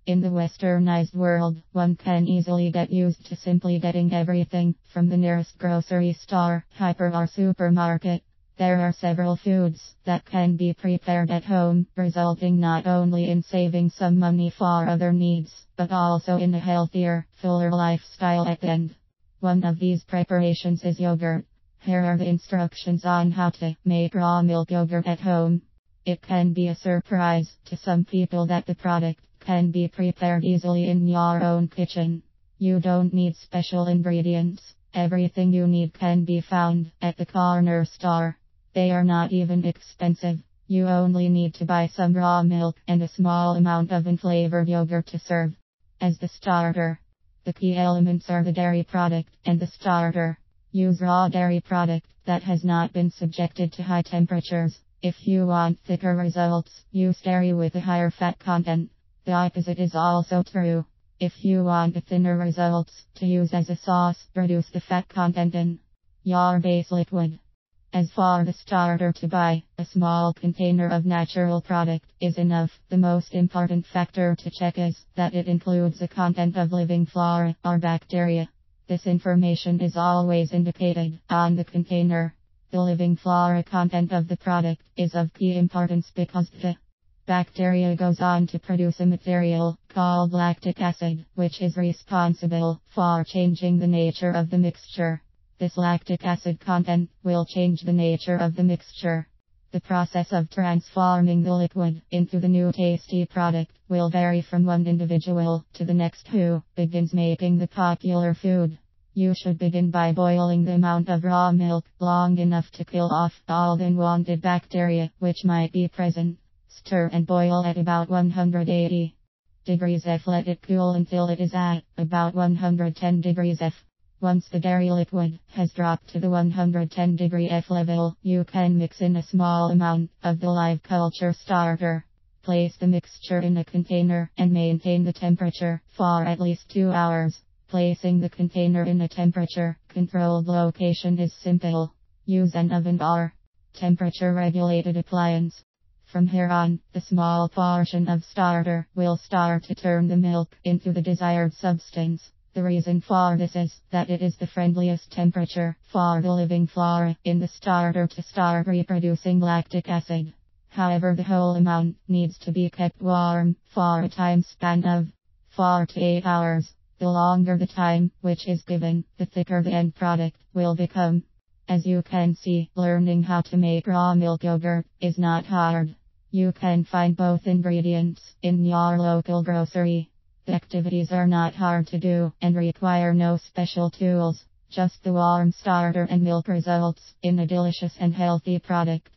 In the westernized world, one can easily get used to simply getting everything from the nearest grocery store, hyper or supermarket. There are several foods that can be prepared at home, resulting not only in saving some money for other needs, but also in a healthier, fuller lifestyle at the end. One of these preparations is yogurt. Here are the instructions on how to make raw milk yogurt at home. It can be a surprise to some people that the product can be prepared easily in your own kitchen. You don't need special ingredients. Everything you need can be found at the corner store. They are not even expensive. You only need to buy some raw milk and a small amount of unflavored yogurt to serve. As the starter, the key elements are the dairy product and the starter. Use raw dairy product that has not been subjected to high temperatures. If you want thicker results, use dairy with a higher fat content. The opposite is also true. If you want a thinner results to use as a sauce, reduce the fat content in your base liquid. As for the starter to buy, a small container of natural product is enough. The most important factor to check is that it includes a content of living flora or bacteria. This information is always indicated on the container. The living flora content of the product is of key importance because the bacteria goes on to produce a material called lactic acid, which is responsible for changing the nature of the mixture. This lactic acid content will change the nature of the mixture. The process of transforming the liquid into the new tasty product will vary from one individual to the next who begins making the popular food. You should begin by boiling the amount of raw milk long enough to kill off all the unwanted bacteria which might be present. Stir and boil at about 180 degrees F. Let it cool until it is at about 110 degrees F. Once the dairy liquid has dropped to the 110 degree F level, you can mix in a small amount of the live culture starter. Place the mixture in a container and maintain the temperature for at least 2 hours. Placing the container in a temperature-controlled location is simple. Use an oven or temperature-regulated appliance. From here on, the small portion of starter will start to turn the milk into the desired substance. The reason for this is that it is the friendliest temperature for the living flora in the starter to start reproducing lactic acid. However, the whole amount needs to be kept warm for a time span of 4 to 8 hours. The longer the time which is given, the thicker the end product will become. As you can see, learning how to make raw milk yogurt is not hard. You can find both ingredients in your local grocery. The activities are not hard to do and require no special tools, just the warm starter and milk results in a delicious and healthy product.